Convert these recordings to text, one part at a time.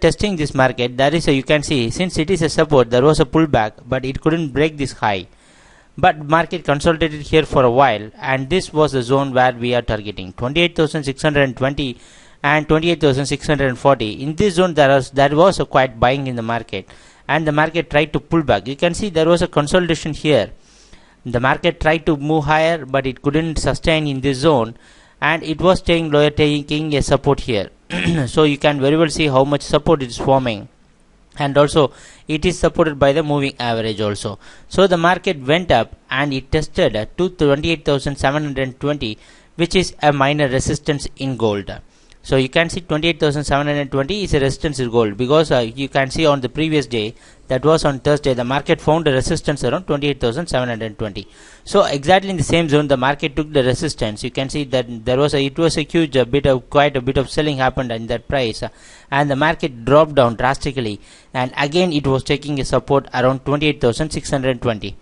testing this market, there is a, you can see, since it is a support, there was a pullback, but it couldn't break this high. But market consolidated here for a while, and this was the zone where we are targeting 28,620 and 28,640. In this zone there was a quite buying in the market, and the market tried to pull back. You can see there was a consolidation here. The market tried to move higher, but it couldn't sustain in this zone, and it was staying lower, taking a support here. So you can very well see how much support it is forming, and also it is supported by the moving average also. So the market went up and it tested to 28,720, which is a minor resistance in gold. So you can see 28,720 is a resistance in gold, because you can see on the previous day, that was on Thursday, the market found a resistance around 28,720. So exactly in the same zone the market took the resistance. You can see that it was a huge quite a bit of selling happened in that price, and the market dropped down drastically, and again it was taking a support around 28,620.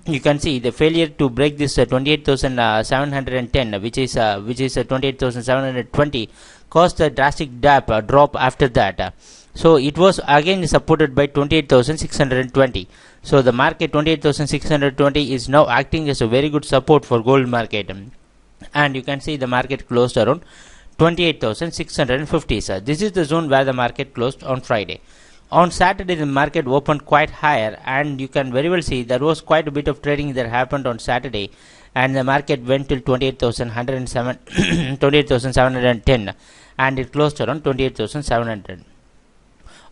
You can see the failure to break this 28,710, which is 28,720, caused a drastic drop after that. So it was again supported by 28,620. So the market 28,620 is now acting as a very good support for gold market, and you can see the market closed around 28,650. This is the zone where the market closed on Friday. On Saturday the market opened quite higher, and you can very well see there was quite a bit of trading that happened on Saturday, and the market went till 28,710, and it closed around 28,700.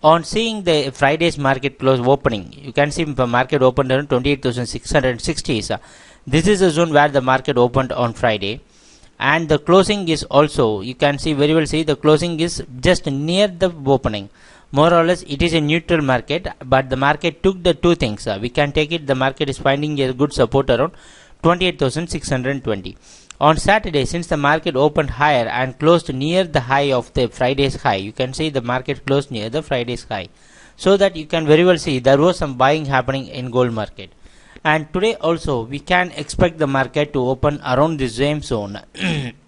On seeing the Friday's market close opening, you can see the market opened around 28,660. This is the zone where the market opened on Friday, and the closing is also, you can see very well see the closing is just near the opening. More or less it is a neutral market, but the market took the two things. We can take it, the market is finding a good support around 28,620. On Saturday, since the market opened higher and closed near the high of the Friday's high, you can see the market closed near the Friday's high, so that you can very well see there was some buying happening in gold market. And today also we can expect the market to open around the same zone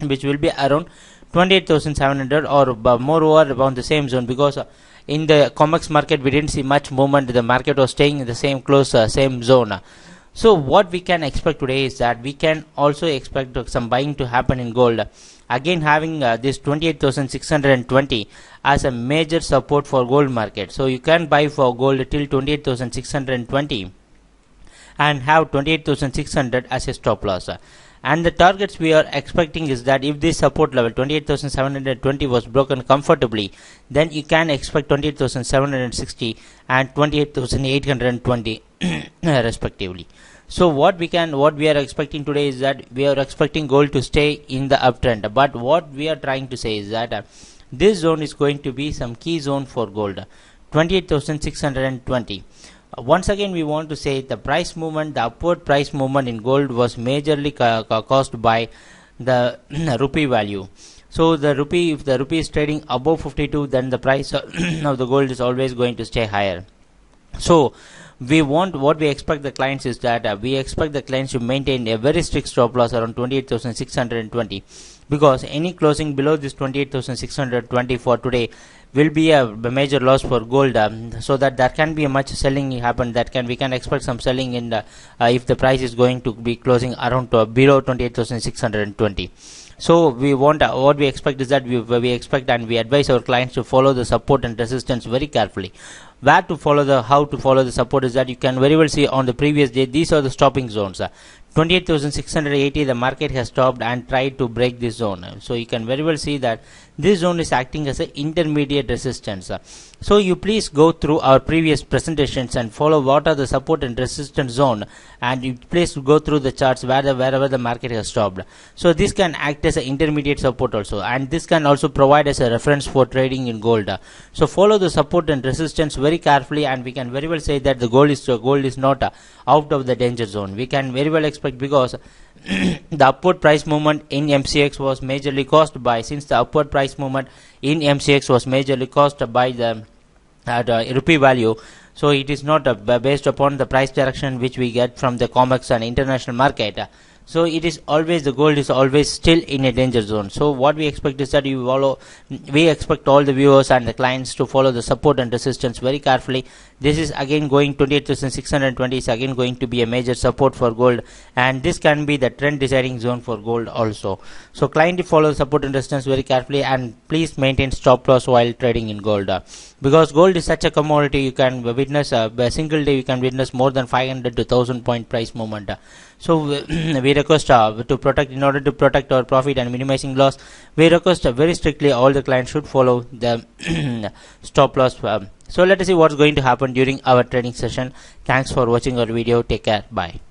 which will be around 28,700 or moreover around the same zone, because in the COMEX market we didn't see much movement. The market was staying in the same same zone. So what we can expect today is that we can also expect some buying to happen in gold, again having this 28,620 as a major support for gold market. So you can buy for gold till 28,620 and have 28,600 as a stop loss. And the targets we are expecting is that if this support level 28,720 was broken comfortably, then you can expect 28,760 and 28,820 respectively. So what we are expecting today is that we are expecting gold to stay in the uptrend, but what we are trying to say is that this zone is going to be some key zone for gold, 28,620. Once again we want to say the price movement, the upward price movement in gold was majorly caused by the rupee value. So the rupee, if the rupee is trading above 52, then the price of the gold is always going to stay higher. So what we expect the clients is that we expect the clients to maintain a very strict stop loss around 28,620, because any closing below this 28,620 for today will be a major loss for gold, so that there can be a much selling happen. We can expect some selling in the if the price is going to be closing around below 28,620. So what we expect is that we expect and we advise our clients to follow the support and resistance very carefully. How to follow the support is that you can very well see on the previous day these are the stopping zones. 28,680 the market has stopped and tried to break this zone. So you can very well see that this zone is acting as an intermediate resistance. So you please go through our previous presentations and follow what are the support and resistance zone, and you please go through the charts wherever the market has stopped. So this can act as an intermediate support also, and this can also provide as a reference for trading in gold. So follow the support and resistance very carefully, and we can very well say that the gold is not out of the danger zone. We can very well expect, because the upward price movement in MCX was majorly caused by, since the upward price movement in MCX was majorly caused by the rupee value, so it is not based upon the price direction which we get from the COMEX and international market. So it is always, the gold is always still in a danger zone. So what we expect is that we expect all the viewers and the clients to follow the support and resistance very carefully. This is again going 28,620 is again going to be a major support for gold, and this can be the trend deciding zone for gold also. So client, follow the support and resistance very carefully, and please maintain stop loss while trading in gold, because gold is such a commodity. You can witness a single day you can witness more than 500 to 1000 point price movement. So we request to protect, in order to protect our profit and minimizing loss, we request very strictly all the clients should follow the stop loss. So let us see what's going to happen during our trading session. Thanks for watching our video. Take care. Bye.